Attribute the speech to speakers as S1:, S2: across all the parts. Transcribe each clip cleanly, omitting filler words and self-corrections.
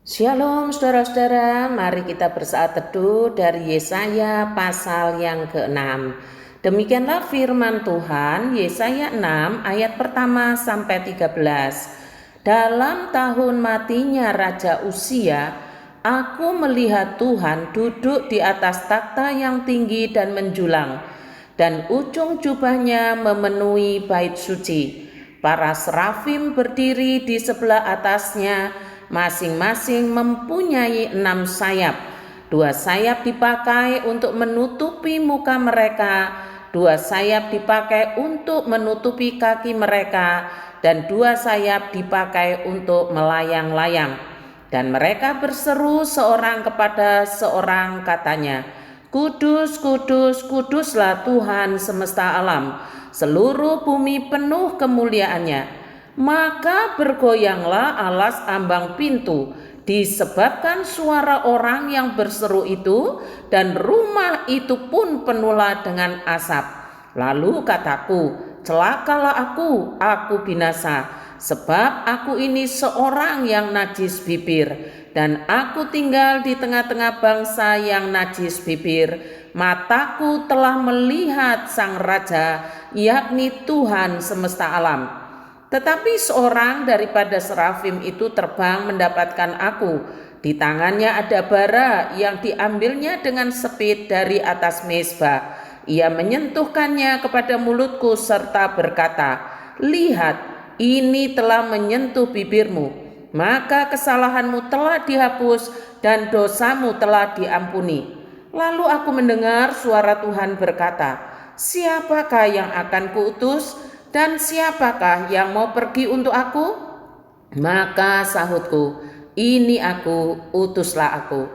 S1: Shalom saudara-saudara, mari kita bersaat teduh dari Yesaya pasal yang ke-6. Demikianlah firman Tuhan, Yesaya 6 ayat pertama sampai 13. Dalam tahun matinya Raja Uzia, aku melihat Tuhan duduk di atas takhta yang tinggi dan menjulang, dan ujung jubahnya memenuhi bait suci. Para serafim berdiri di sebelah atasnya, masing-masing mempunyai 6 sayap. 2 sayap dipakai untuk menutupi muka mereka, 2 sayap dipakai untuk menutupi kaki mereka, dan 2 sayap dipakai untuk melayang-layang. Dan mereka berseru seorang kepada seorang, katanya, Kudus, kudus, kuduslah Tuhan semesta alam, seluruh bumi penuh kemuliaannya. Maka bergoyanglah alas ambang pintu disebabkan suara orang yang berseru itu, dan rumah itu pun penuhlah dengan asap. Lalu kataku, celakalah aku binasa, sebab aku ini seorang yang najis bibir, dan aku tinggal di tengah-tengah bangsa yang najis bibir. Mataku telah melihat Sang Raja, yakni Tuhan semesta alam. Tetapi seorang daripada serafim itu terbang mendapatkan aku. Di tangannya ada bara yang diambilnya dengan sepit dari atas mezbah. Ia menyentuhkannya kepada mulutku serta berkata, Lihat, ini telah menyentuh bibirmu, maka kesalahanmu telah dihapus dan dosamu telah diampuni. Lalu aku mendengar suara Tuhan berkata, Siapakah yang akan kuutus? Dan siapakah yang mau pergi untuk aku? Maka sahutku, ini aku, utuslah aku.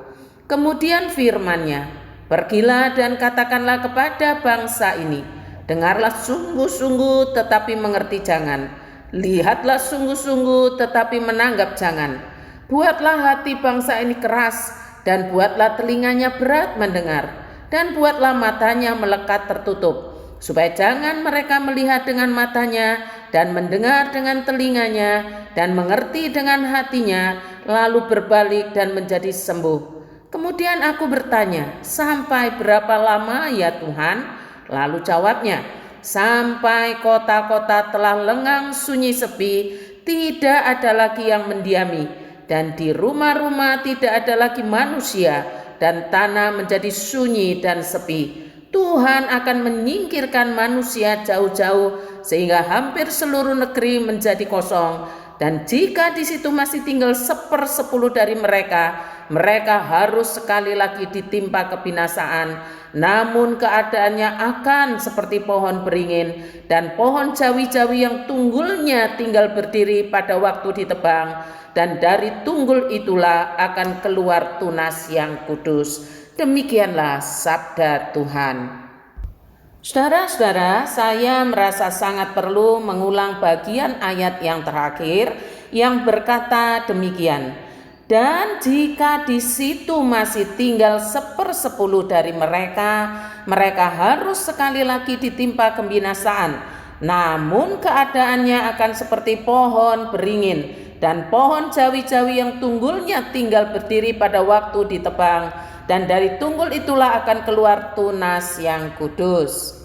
S1: Kemudian firman-Nya, pergilah dan katakanlah kepada bangsa ini, dengarlah sungguh-sungguh tetapi mengerti jangan, lihatlah sungguh-sungguh tetapi menanggap jangan. Buatlah hati bangsa ini keras, dan buatlah telinganya berat mendengar, dan buatlah matanya melekat tertutup, supaya jangan mereka melihat dengan matanya dan mendengar dengan telinganya dan mengerti dengan hatinya, lalu berbalik dan menjadi sembuh. Kemudian aku bertanya, sampai berapa lama ya Tuhan? Lalu jawabnya, sampai kota-kota telah lengang sunyi sepi, tidak ada lagi yang mendiami, dan di rumah-rumah tidak ada lagi manusia, dan tanah menjadi sunyi dan sepi. Tuhan akan menyingkirkan manusia jauh-jauh sehingga hampir seluruh negeri menjadi kosong, dan jika di situ masih tinggal 1/10 dari mereka, mereka harus sekali lagi ditimpa kebinasaan. Namun keadaannya akan seperti pohon beringin dan pohon jawi-jawi yang tunggulnya tinggal berdiri pada waktu ditebang, dan dari tunggul itulah akan keluar tunas yang kudus. Demikianlah sabda Tuhan. Saudara-saudara, saya merasa sangat perlu mengulang bagian ayat yang terakhir yang berkata demikian. Dan jika di situ masih tinggal 1/10 dari mereka, mereka harus sekali lagi ditimpa kebinasaan. Namun keadaannya akan seperti pohon beringin dan pohon jawi-jawi yang tunggulnya tinggal berdiri pada waktu ditebang, dan dari tunggul itulah akan keluar tunas yang kudus.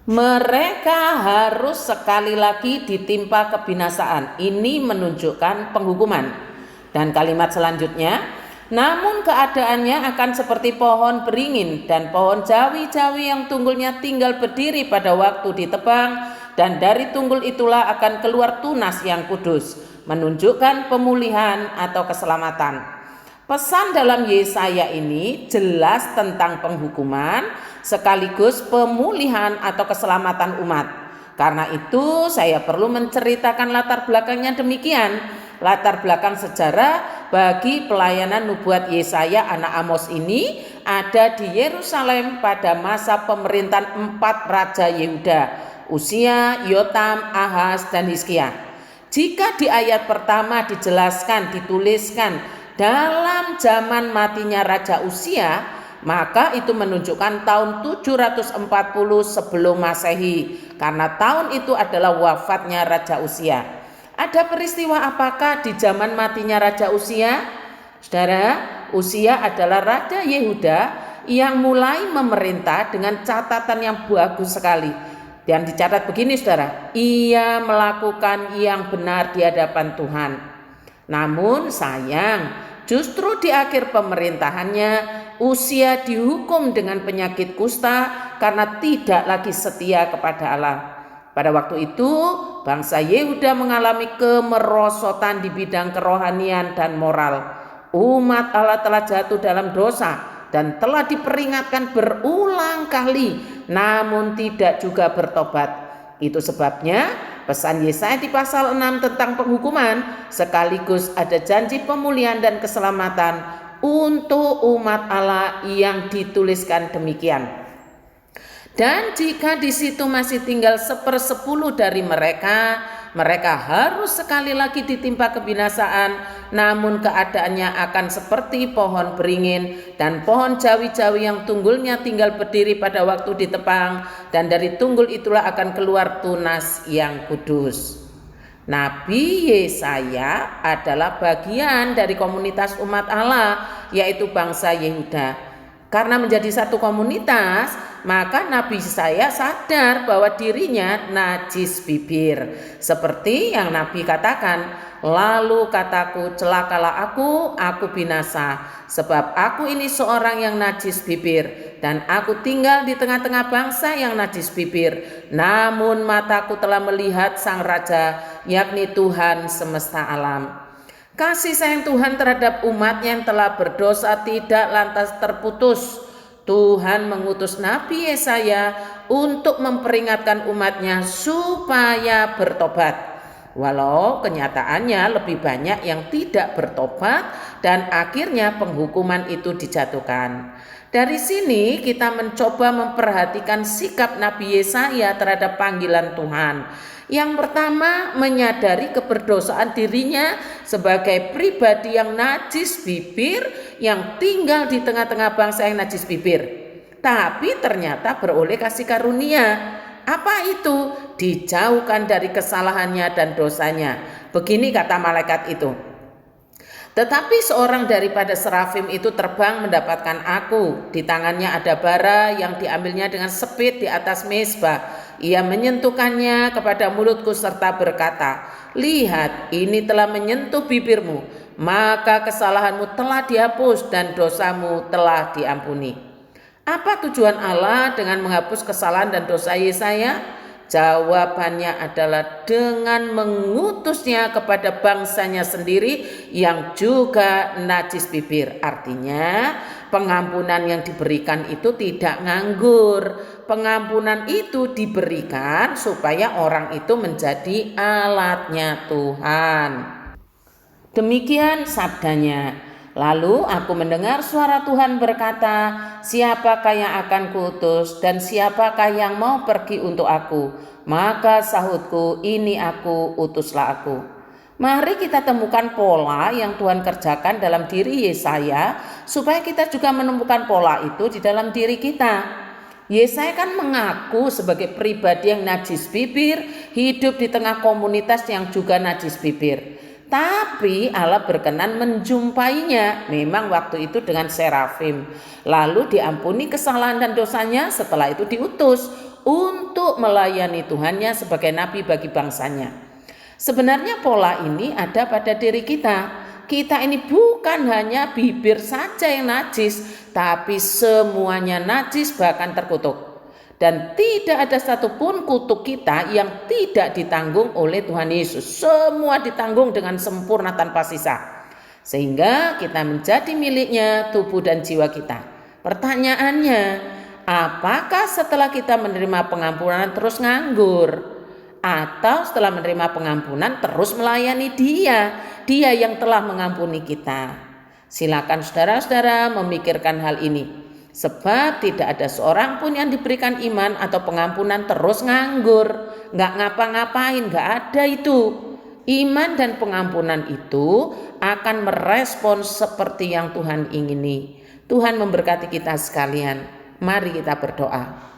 S1: Mereka harus sekali lagi ditimpa kebinasaan. Ini menunjukkan penghukuman. Dan kalimat selanjutnya, namun keadaannya akan seperti pohon beringin dan pohon jawi-jawi yang tunggulnya tinggal berdiri pada waktu ditebang, dan dari tunggul itulah akan keluar tunas yang kudus, menunjukkan pemulihan atau keselamatan. Pesan dalam Yesaya ini jelas tentang penghukuman sekaligus pemulihan atau keselamatan umat. Karena itu saya perlu menceritakan latar belakangnya demikian. Latar belakang sejarah bagi pelayanan nubuat Yesaya anak Amos ini ada di Yerusalem pada masa pemerintahan 4 raja Yehuda, Uzia, Yotam, Ahaz, dan Hizkia. Jika di ayat pertama dijelaskan, dituliskan dalam zaman matinya Raja Uzia, maka itu menunjukkan tahun 740 sebelum Masehi, karena tahun itu adalah wafatnya Raja Uzia. Ada peristiwa apakah di zaman matinya Raja Uzia? Saudara, Uzia adalah Raja Yehuda yang mulai memerintah dengan catatan yang bagus sekali. Dan dicatat begini saudara, ia melakukan yang benar di hadapan Tuhan. Namun sayang, justru di akhir pemerintahannya Uzia dihukum dengan penyakit kusta karena tidak lagi setia kepada Allah. Pada waktu itu bangsa Yehuda mengalami kemerosotan di bidang kerohanian dan moral. Umat Allah telah jatuh dalam dosa dan telah diperingatkan berulang kali, namun tidak juga bertobat. Itu sebabnya pesan Yesaya di pasal 6 tentang penghukuman sekaligus ada janji pemulihan dan keselamatan untuk umat Allah yang dituliskan demikian. Dan jika di situ masih tinggal 1/10 dari mereka harus sekali lagi ditimpa kebinasaan, namun keadaannya akan seperti pohon beringin dan pohon jawi-jawi yang tunggulnya tinggal berdiri pada waktu ditebang, dan dari tunggul itulah akan keluar tunas yang kudus. Nabi Yesaya adalah bagian dari komunitas umat Allah, yaitu bangsa Yehuda. Karena menjadi satu komunitas, maka Nabi Yesaya sadar bahwa dirinya najis bibir. Seperti yang Nabi katakan, lalu kataku, celakalah aku binasa. Sebab aku ini seorang yang najis bibir, dan aku tinggal di tengah-tengah bangsa yang najis bibir. Namun mataku telah melihat Sang Raja, yakni Tuhan semesta alam. Kasih sayang Tuhan terhadap umatnya yang telah berdosa tidak lantas terputus. Tuhan mengutus Nabi Yesaya untuk memperingatkan umatnya supaya bertobat. Walau kenyataannya lebih banyak yang tidak bertobat dan akhirnya penghukuman itu dijatuhkan. Dari sini kita mencoba memperhatikan sikap Nabi Yesaya terhadap panggilan Tuhan. Yang pertama, menyadari keberdosaan dirinya sebagai pribadi yang najis bibir, yang tinggal di tengah-tengah bangsa yang najis bibir. Tapi ternyata beroleh kasih karunia. Apa itu? Dijauhkan dari kesalahannya dan dosanya. Begini kata malaikat itu. Tetapi seorang daripada serafim itu terbang mendapatkan aku. Di tangannya ada bara yang diambilnya dengan sepit di atas mezbah. Ia menyentuhkannya kepada mulutku serta berkata, lihat, ini telah menyentuh bibirmu, maka kesalahanmu telah dihapus dan dosamu telah diampuni. Apa tujuan Allah dengan menghapus kesalahan dan dosa Yesaya? Jawabannya adalah dengan mengutusnya kepada bangsanya sendiri yang juga najis bibir. Artinya pengampunan yang diberikan itu tidak nganggur. Pengampunan itu diberikan supaya orang itu menjadi alatnya Tuhan. Demikian sabdanya. Lalu aku mendengar suara Tuhan berkata, siapakah yang akan kuutus dan siapakah yang mau pergi untuk aku? Maka sahutku, ini aku, utuslah aku. Mari kita temukan pola yang Tuhan kerjakan dalam diri Yesaya supaya kita juga menemukan pola itu di dalam diri kita. Yesaya kan mengaku sebagai pribadi yang najis bibir, hidup di tengah komunitas yang juga najis bibir. Tapi Allah berkenan menjumpainya, memang waktu itu dengan serafim. Lalu diampuni kesalahan dan dosanya, setelah itu diutus untuk melayani Tuhannya sebagai nabi bagi bangsanya. Sebenarnya pola ini ada pada diri kita. Kita ini bukan hanya bibir saja yang najis, tapi semuanya najis bahkan terkutuk. Dan tidak ada satupun kutuk kita yang tidak ditanggung oleh Tuhan Yesus. Semua ditanggung dengan sempurna tanpa sisa. Sehingga kita menjadi miliknya tubuh dan jiwa kita. Pertanyaannya, apakah setelah kita menerima pengampunan terus nganggur? Atau setelah menerima pengampunan terus melayani Dia yang telah mengampuni kita? Silakan saudara-saudara memikirkan hal ini. Sebab tidak ada seorang pun yang diberikan iman atau pengampunan terus nganggur, gak ngapa-ngapain, gak ada itu. Iman dan pengampunan itu akan merespons seperti yang Tuhan ingini. Tuhan memberkati kita sekalian. Mari kita berdoa.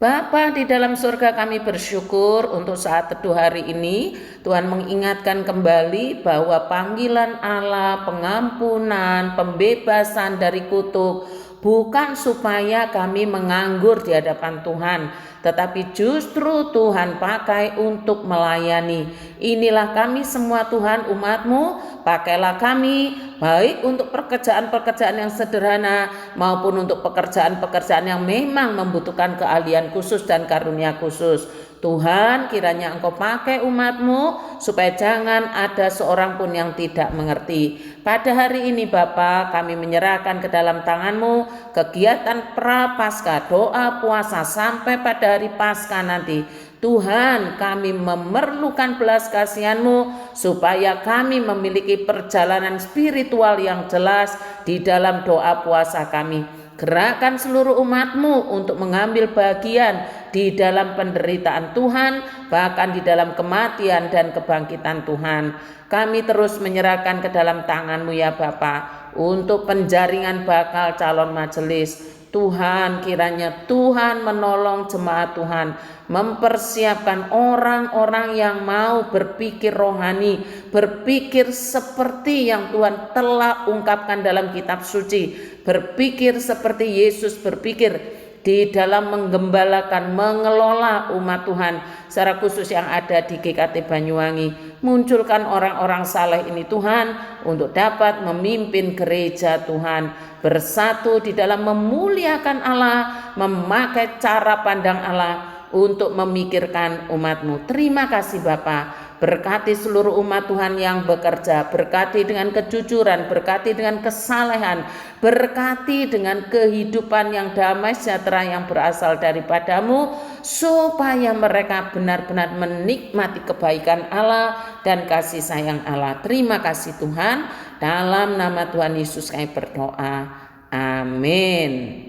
S1: Bapa di dalam surga, kami bersyukur untuk saat teduh hari ini. Tuhan mengingatkan kembali bahwa panggilan Allah, pengampunan, pembebasan dari kutuk bukan supaya kami menganggur di hadapan Tuhan, tetapi justru Tuhan pakai untuk melayani. Inilah kami semua Tuhan, umat-Mu, pakailah kami baik untuk pekerjaan-pekerjaan yang sederhana maupun untuk pekerjaan-pekerjaan yang memang membutuhkan keahlian khusus dan karunia khusus. Tuhan, kiranya Engkau pakai umat-Mu supaya jangan ada seorang pun yang tidak mengerti. Pada hari ini Bapa, kami menyerahkan ke dalam tangan-Mu kegiatan Prapaskah, doa puasa sampai pada hari Paskah nanti. Tuhan, kami memerlukan belas kasihan-Mu supaya kami memiliki perjalanan spiritual yang jelas di dalam doa puasa kami. Gerakkan seluruh umat-Mu untuk mengambil bagian di dalam penderitaan Tuhan, bahkan di dalam kematian dan kebangkitan Tuhan. Kami terus menyerahkan ke dalam tangan-Mu ya Bapa, untuk penjaringan bakal calon majelis. Tuhan, kiranya Tuhan menolong jemaat Tuhan, mempersiapkan orang-orang yang mau berpikir rohani, berpikir seperti yang Tuhan telah ungkapkan dalam kitab suci, berpikir seperti Yesus berpikir di dalam menggembalakan, mengelola umat Tuhan, secara khusus yang ada di GKT Banyuwangi. Munculkan orang-orang saleh ini Tuhan, untuk dapat memimpin gereja Tuhan, bersatu di dalam memuliakan Allah, memakai cara pandang Allah untuk memikirkan umat-Mu. Terima kasih Bapa. Berkati seluruh umat Tuhan yang bekerja, berkati dengan kejujuran, berkati dengan kesalehan, berkati dengan kehidupan yang damai sejahtera yang berasal daripada-Mu, supaya mereka benar-benar menikmati kebaikan Allah dan kasih sayang Allah. Terima kasih Tuhan, dalam nama Tuhan Yesus kami berdoa. Amin.